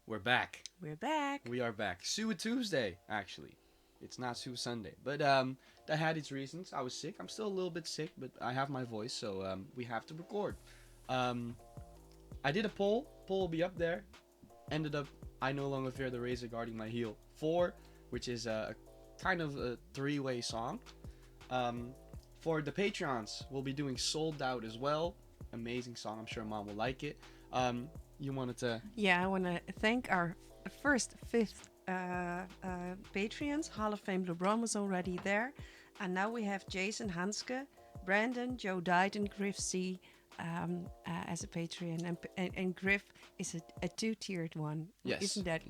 We're back. We're back. We are back. Sue Tuesday, actually. It's not Sue Sunday. But that had its reasons. I was sick. I'm still a little bit sick, but I have my voice, so we have to record. Um, I did a poll. Poll will be up there. Ended up, I no longer fear the razor guarding my heel 4, which is a kind of a 3-way song. For the Patreons, we'll be doing Sold Out as well. Amazing song. I'm sure Mom will like it. You wanted to... Yeah, I want to thank our first 5th Patreons. Hall of Fame LeBron was already there. And now we have Jason Hanske, Brandon, Joe Died, and Griff C as a Patreon. And Griff is a 2-tiered one. Yes. Isn't that...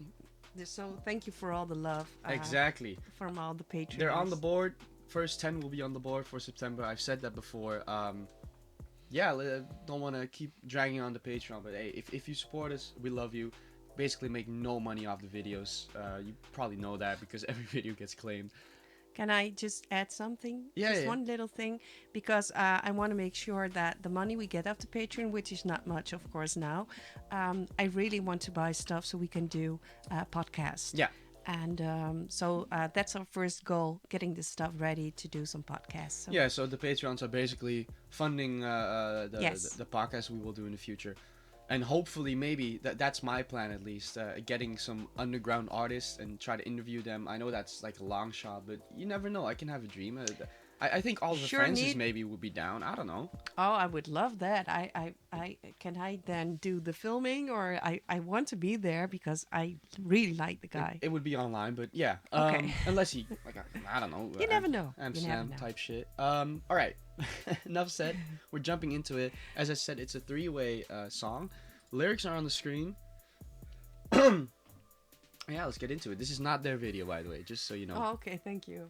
So thank you for all the love. Exactly. From all the Patreons. They're on the board. First 10 will be on the board for September. I've said that before. Don't want to keep dragging on the Patreon, but hey, if you support us, we love you. Basically make no money off the videos. You probably know that because every video gets claimed. Can I just add something? Yeah, just one little thing, because I want to make sure that the money we get off the Patreon, which is not much, of course, now, I really want to buy stuff so we can do podcasts. Yeah. And so that's our first goal, getting this stuff ready to do some podcasts. So. Yeah, so the Patreons are basically funding Yes. the podcast we will do in the future. And hopefully, maybe, that's my plan at least, getting some underground artists and try to interview them. I know that's like a long shot, but you never know. I can have a dream. I think all the Sure friends need- maybe would be down. I don't know. Oh, I would love that. Can I then do the filming, or I want to be there because I really like the guy. It would be online, but yeah. Okay. Unless he, like, I don't know. You never know. You never Amsterdam know. type shit. All right. Enough said. We're jumping into it. As I said, it's a 3-way song. Lyrics are on the screen. Yeah, let's get into it. This is not their video, by the way, just so you know. Oh, okay. Thank you.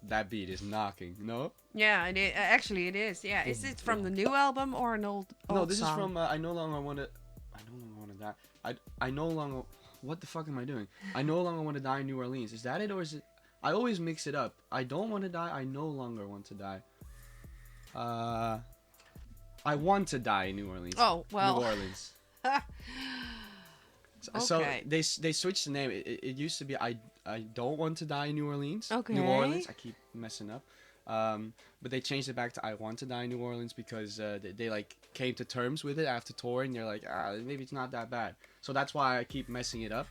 That beat is knocking. No? Yeah, actually it is. Yeah, is it from the new album or an old No, this song? is from I no longer want to die. I no longer... What the fuck am I doing? I no longer want to die in New Orleans. Is that it, or is it... I always mix it up. I don't want to die. I no longer want to die. I want to die in New Orleans. Oh, well. New Orleans. So Okay. they switched the name. It used to be I don't want to die in New Orleans. Okay. New Orleans. I keep messing up. But they changed it back to I want to die in New Orleans because they like came to terms with it after touring. They're like, maybe it's not that bad. So that's why I keep messing it up.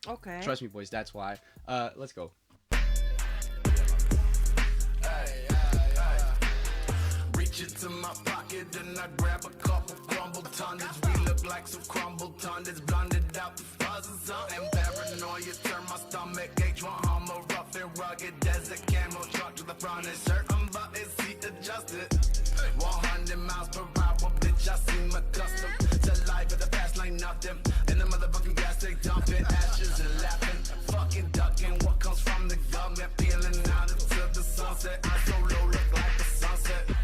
Okay. Trust me, boys. That's why. Let's go. Reach into my pocket and I grab a couple crumble tonnage. We look like some crumble tonnage, blinded out the fuzz and something. Paranoia turn my stomach H1 Hummer, rough and rugged desert camo truck to the front and shirt unbuttoned, seat adjusted. 100 miles per hour, bitch, I seem accustomed to life at the fast lane, nothing. In the motherfucking gas, they dumping ashes and laughing, fucking ducking what comes from the government, peeling out into the sunset. I so low, look like the sunset.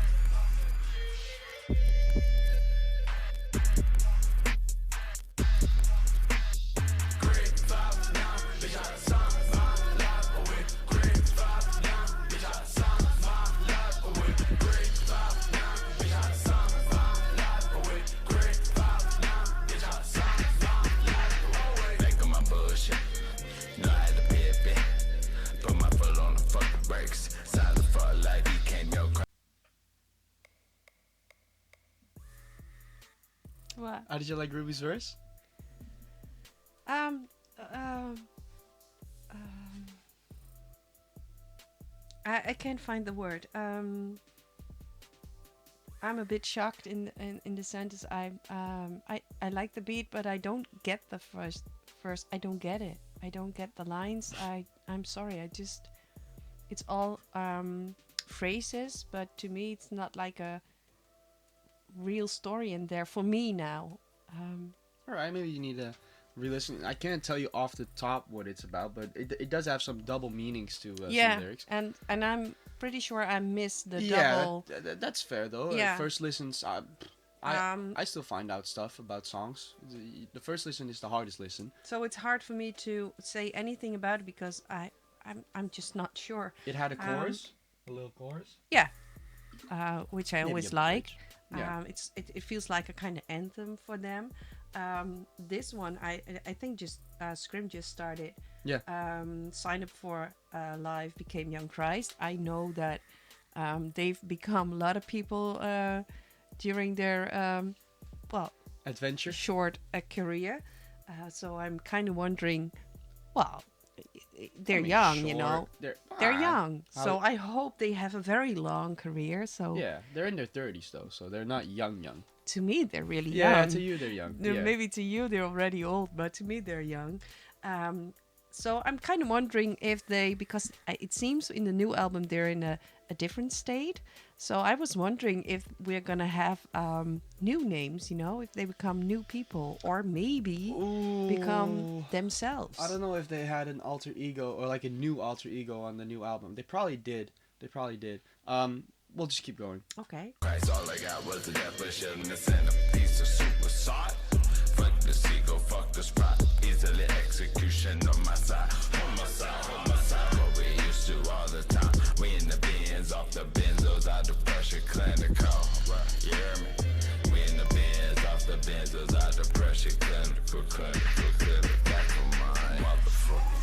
What? How did you like Ruby's verse? Um, I can't find the word. I'm a bit shocked in the sentence. I like the beat, but I don't get the first. I don't get it. I don't get the lines. I'm sorry. It's all phrases, but to me, it's not like a real story in there for me now. All right, maybe you need to re-listen. I can't tell you off the top what it's about, but it does have some double meanings to some lyrics. and I'm pretty sure I missed the Yeah, double. that's fair though. Yeah. First listens, I still find out stuff about songs. The first listen is the hardest listen. So it's hard for me to say anything about it because I'm just not sure. It had a chorus, a little chorus. Yeah, which I Maybe always a like. bridge. Yeah. It feels like a kind of anthem for them. This one I think just Scrim just started. Yeah. Sign up for live became Young Christ. I know that they've become a lot of people during their Adventure. short career. So I'm kind of wondering, well, they're young, you know. They're young, so I hope they have a very long career. So Yeah, they're in their 30s though, so they're not young. to me, they're really Yeah, young. to you they're young. No, Yeah. maybe to you they're already old, but to me they're young. So I'm kind of wondering if they, because it seems in the new album they're in a different state. So I was wondering if we're gonna have new names, you know, if they become new people or maybe become Ooh. themselves. I don't know if they had an alter ego or like a new alter ego on the new album. They probably did. We'll just keep going. Okay. Christ, all I got was the definition and a piece of suicide. Fuck the seagull, fuck the sprite. Easily execution on my side. What we used to all the time. We in the bins, off the benzos, out the pressure, clinical. You hear me? We in the bins, off the benzos, out the pressure, clinical. Back of mine, motherfucker.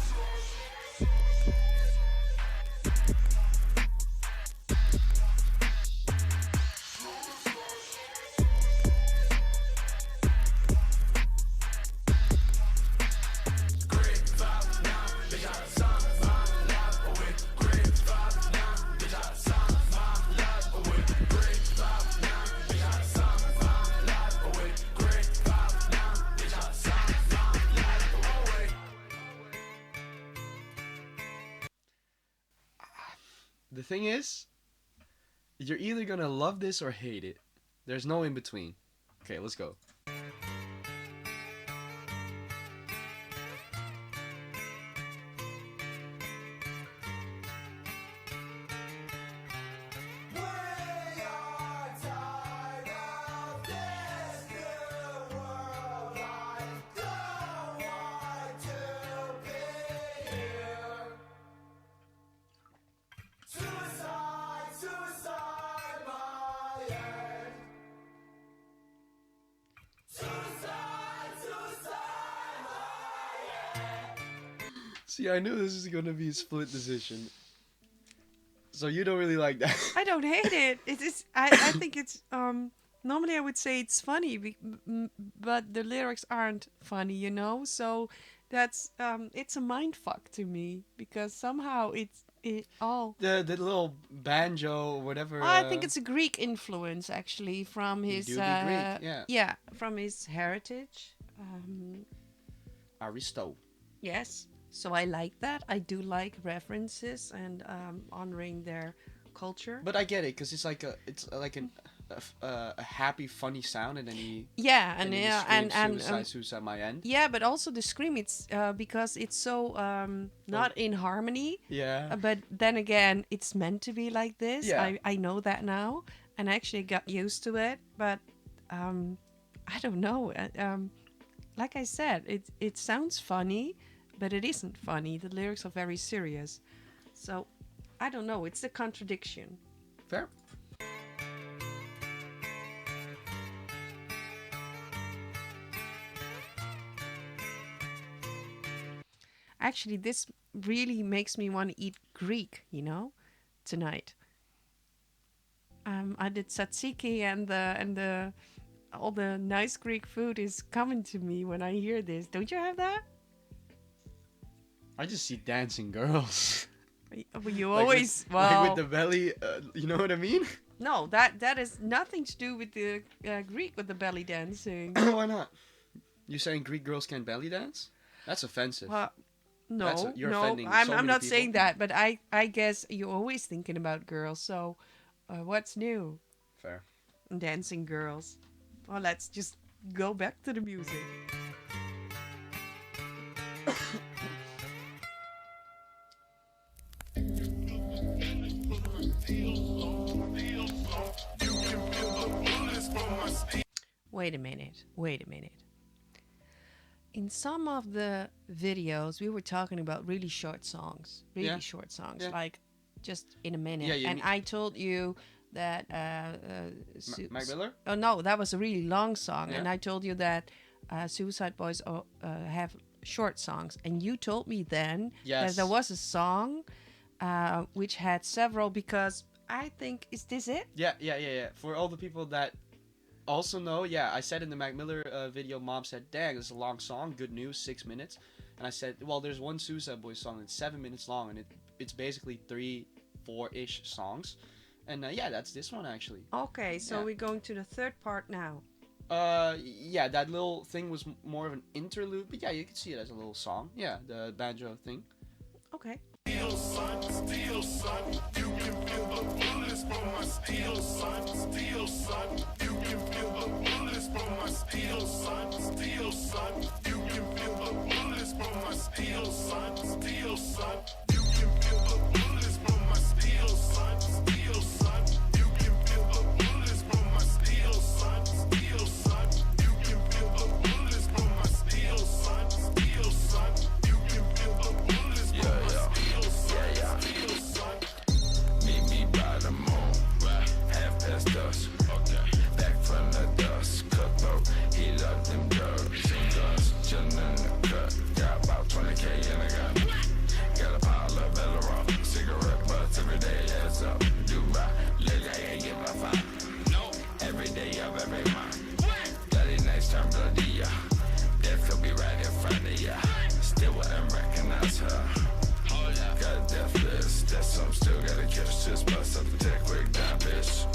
The thing is, you're either gonna love this or hate it. There's no in between. Okay, let's go. See, I knew this was gonna be a split decision. So you don't really like that. I don't hate it. It is. I think it's. Normally I would say it's funny, but the lyrics aren't funny, you know. So that's. It's a mind fuck to me because somehow it all. The little banjo or whatever. I think it's a Greek influence actually from his. do be Greek, yeah. Yeah, from his heritage. Aristo. Yes. So I like that. I do like references and honoring their culture. But I get it because it's like a happy, funny sound, and then he Yeah, he and screams, suicide, my end. yeah, but also the scream. It's because it's so not in harmony. Yeah. But then again, it's meant to be like this. Yeah. I know that now, and I actually got used to it. But I don't know. Like I said, it sounds funny, but it isn't funny. The lyrics are very serious. So I don't know. It's a contradiction. Fair. Actually, this really makes me want to eat Greek, you know, tonight. I did tzatziki and the all the nice Greek food is coming to me when I hear this. Don't you have that? I just see dancing girls. You Like always like with the belly. You know what I mean? no, that is nothing to do with the Greek with the belly dancing. Why not? You saying Greek girls can't belly dance? That's offensive. No, you're no, offending so I'm many not people. saying that, but I guess you're always thinking about girls. So, what's new? Fair. Dancing girls. Well, let's just go back to the music. Wait a minute. In some of the videos, we were talking about really short songs. Yeah. Like just in a minute. Yeah, and I told you that... Mac Miller? Oh, no, that was a really long song. Yeah. And I told you that Suicideboys have short songs. And you told me then that there was a song which had several, because I think... Is this it? Yeah. For all the people that also know, I said in the Mac Miller video, Mom said, dang, this is a long song, good news, 6 minutes. And I said, well, there's one Suicide Boys song that's 7 minutes long, and it's basically 3-4-ish songs. And that's this one, actually. Okay, so we're going to the third part now. That little thing was more of an interlude, but you can see it as a little song. Yeah, the banjo thing. Okay. Steel son, you can feel the bullets from my steel son, you can feel the bullets from my steel son, you can feel the bullets from my steel son, you can feel the bullets from my steel son, you can feel the bullets from my steel son, you can feel the bullets from my steel son, you can feel the bullets from my steel son. Meet me by the moon, right? Half past us, okay. Back from the dust, cutthroat. He loved them drugs and guns, chillin' in the cut. Got about 20K in a gun. Got a pile of Velleron, cigarette butts every day. Ass up, Dubai, Lily, I ain't get my fine. No, every day of every month. Bloody nights turn bloody, death could be right in front of ya. Still wouldn't recognize her. Got a death list, that's some still gotta catch. Just bust up the tech quick, die bitch.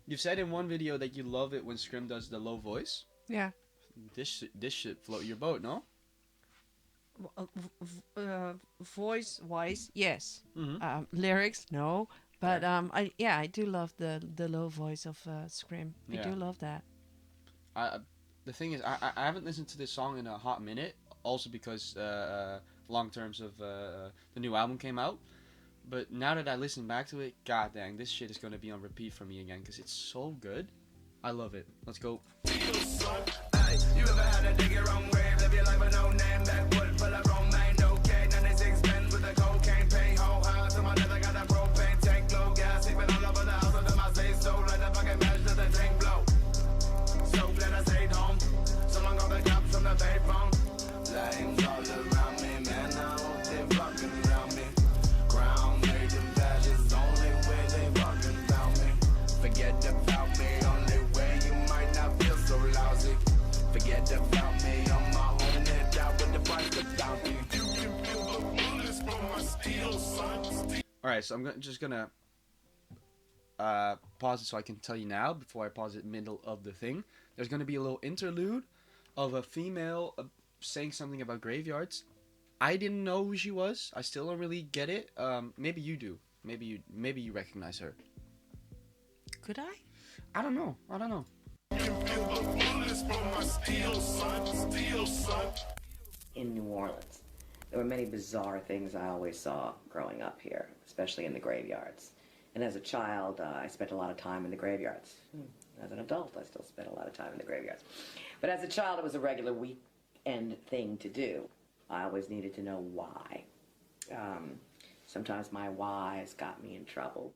You've said in one video that you love it when Scrim does the low voice. Yeah. This should float your boat, no? Voice-wise, yes. Mm-hmm. Lyrics, no. But I do love the low voice of Scrim. I do love that. The thing is, I haven't listened to this song in a hot minute. Also because long terms of the new album came out. But now that I listen back to it, god dang, this shit is gonna be on repeat for me again because it's so good. I love it. Let's go. Hey, you ever had a dig your own grave? Live your life with no name, backwood full of romaine, okay. 96 pens with a cocaine paint, whole house. And my leather got a propane tank, low gas, sleeping all over the house until my say so. Let the fucking match to the tank blow. So glad I stayed home. So long all the cops on the payphone. Flames all around me, man. I hope they fucking around me. Crown made them badges, only way they fucking found me. Forget about me, only way you might not feel so lousy. Forget about me, on my own head out with the price of bounty. You can feel the bullets from my steel son. Alright, so I'm just gonna pause it so I can tell you now before I pause it middle of the thing. There's gonna be a little interlude of a female saying something about graveyards. I didn't know who she was. I still don't really get it. Maybe you do. Maybe you recognize her. Could I? I don't know. In New Orleans, there were many bizarre things I always saw growing up here, especially in the graveyards. And as a child, I spent a lot of time in the graveyards. As an adult, I still spend a lot of time in the graveyards. But as a child, it was a regular weekend thing to do. I always needed to know why. Sometimes my whys got me in trouble.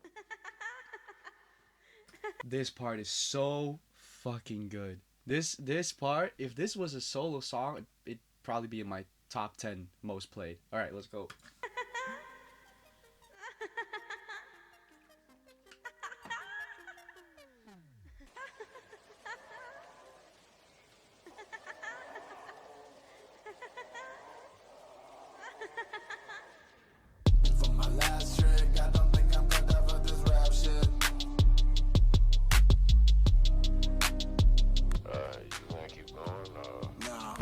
This part is so fucking good. This part, if this was a solo song, it'd probably be in my top 10 most played. All right, let's go. For my last trick, I don't think I'm good enough for this rap shit. You wanna keep going? Nah,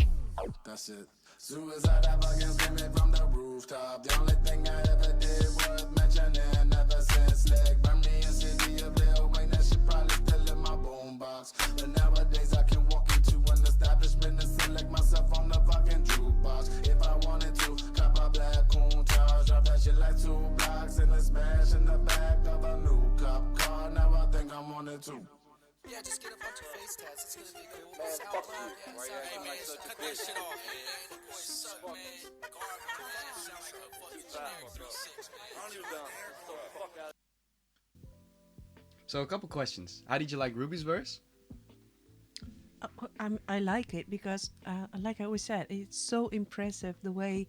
that's it. Suicide, I fucking scream it from the rooftop. The only thing I ever did was mentioning ever since Slick. Burn me in city of Lil Wayne, that shit probably still in my boombox. But nowadays I can walk into an establishment and select myself on the fucking jukebox. If I wanted to, cop a black Countach, drop that shit like 2 blocks and a smash in the back of a new cop car. Now I think I'm on it too. Yeah, just get a bunch of Man, fuck you. Hey, man, cut that shit off, man. So a couple questions. How did you like Ruby's verse? I like it because, like I always said, it's so impressive the way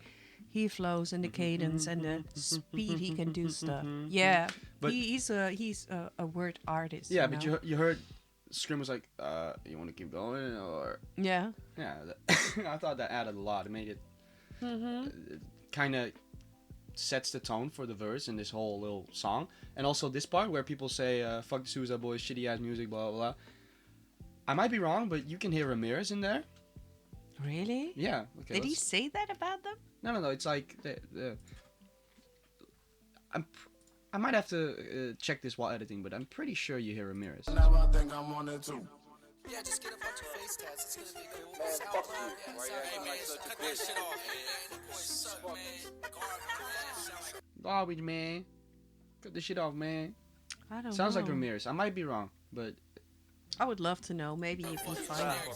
he flows and the cadence and the speed he can do stuff. Yeah, But- he's a word artist. Yeah, you but know? you heard Scrim was like, you want to keep going, or Yeah. yeah, I thought that added a lot. It made it kind of sets the tone for the verse in this whole little song, and also this part where people say, "Fuck the Suicide Boys, shitty ass music, blah blah blah." I might be wrong, but you can hear Ramirez in there. Really? Yeah. Okay. Did he say that about them? No. It's like I might have to check this while editing, but I'm pretty sure you hear Ramirez. Never think I'm on it too. Yeah, just get a bunch of face tats. It's gonna be cool. Man, fuck you. Hey, man, cut that shit off, man. Garbage, man. Cut the shit off, man. I don't know. Sounds like Ramirez. I might be wrong, but I would love to know. Maybe you can find it.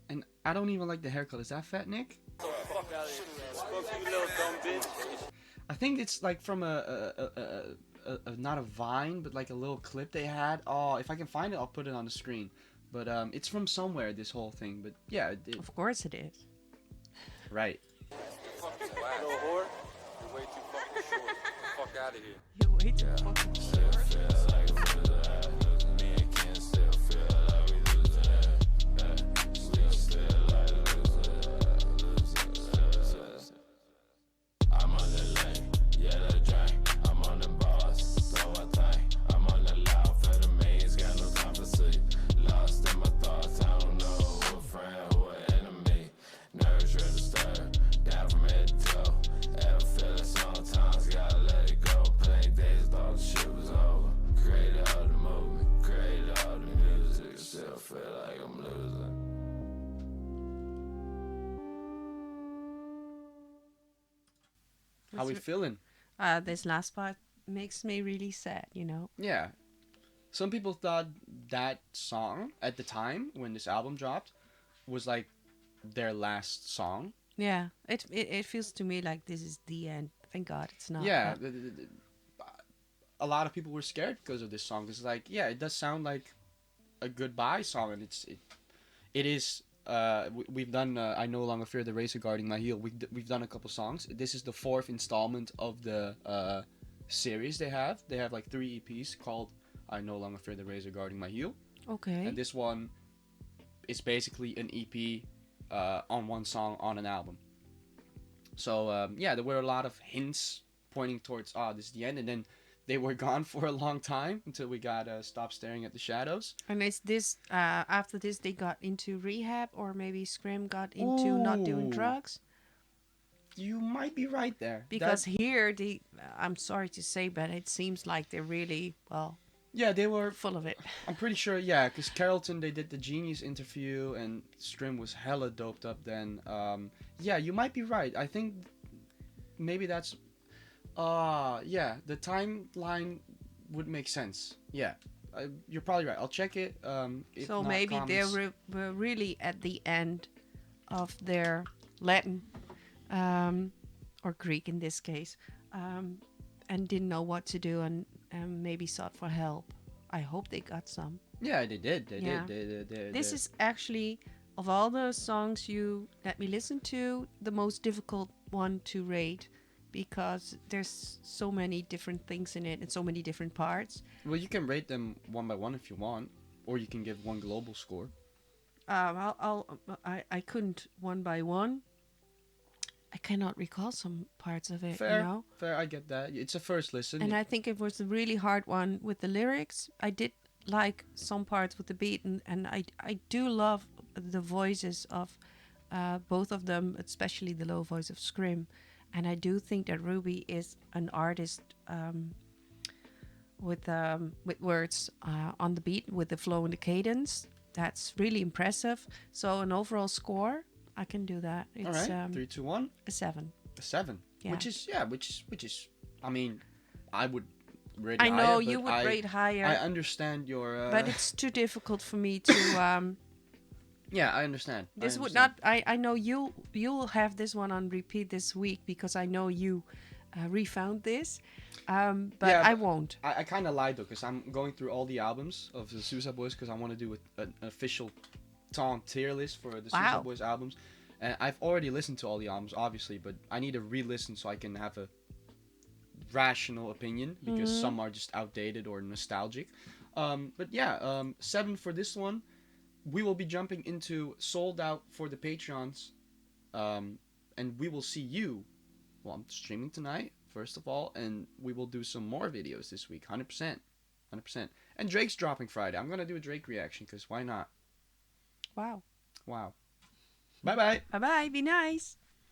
and I don't even like the haircut. Is that Fat Nick? I think it's like from a not a Vine, but like a little clip they had. Oh, if I can find it, I'll put it on the screen. But it's from somewhere, this whole thing. But yeah, Of course it is. right. Little whore, you're way too fucking short. Get the fuck out of here. You're way too fucking short. I'm on the lane, yeah, the drink. I'm on the boss, so I think. I'm on the loud for the mains, got no time for sleep. Lost in my thoughts, I don't know who a friend, who an enemy. Nerves registered, down from head to toe. Ever feel it sometimes, gotta let it go. Playing days, thought the shit was over. Created all the movement, created all the music. Still feel like I'm losing. How we feeling? This last part makes me really sad, you know? Yeah. Some people thought that song at the time when this album dropped was like their last song. Yeah, it feels to me like this is the end. Thank God it's not. Yeah. but- A lot of people were scared because of this song. It's like, yeah, it does sound like a goodbye song, and it is. We've done. I no longer fear the razor guarding my heel. We've done a couple songs. This is the 4th installment of the series they have. They have like 3 EPs called I No Longer Fear the Razor Guarding My Heel. Okay. And this one is basically an EP on one song on an album. So, yeah, there were a lot of hints pointing towards, this is the end. And then they were gone for a long time until we got Stop Staring at the Shadows. And is this after this they got into rehab, or maybe Scrim got into not doing Ooh. drugs? You might be right there. Because here I'm sorry to say, but it seems like they're really Yeah, they were... full of it. I'm pretty sure, yeah, because Carrollton, they did the Genius interview, and Strim was hella doped up then. Yeah, you might be right. I think maybe that's... yeah, the timeline would make sense. Yeah, you're probably right. I'll check it. If So not, maybe they comments. were really at the end of their Latin, or Greek in this case, and didn't know what to do, and maybe sought for help. I hope they got some. Yeah, they did. They Yeah. did. This is actually, of all the songs you let me listen to, the most difficult one to rate, because there's so many different things in it and so many different parts. Well, you can rate them one by one if you want, or you can give one global score. I couldn't one by one. I cannot recall some parts of it, Fair, you know. fair. I get that. It's a first listen. And I think it was a really hard one with the lyrics. I did like some parts with the beat, and I do love the voices of both of them, especially the low voice of Scrim. And I do think that Ruby is an artist with words on the beat, with the flow and the cadence. That's really impressive. So an overall score, I can do that. It's All right, 3, 2, 1. a 7. A 7. Yeah. Which is. I mean, I would rate I higher, know but you would rate higher, I understand your. but it's too difficult for me to. Yeah, I understand. This I would understand. not. I know you'll have this one on repeat this week because I know you refound this, but Yeah, I but won't. I kind of lied though, because I'm going through all the albums of the Suicide Boys because I want to do an official TaunT tier list for the Suicide Wow. Boys albums. And I've already listened to all the albums, obviously, but I need to re-listen so I can have a rational opinion because some are just outdated or nostalgic. But yeah, 7 for this one. We will be jumping into sold out for the Patreons, and we will see you. Well, I'm streaming tonight, first of all, and we will do some more videos this week, 100%. 100%. And Drake's dropping Friday. I'm going to do a Drake reaction, because why not? Wow. Wow. Bye-bye. Bye bye. Be nice.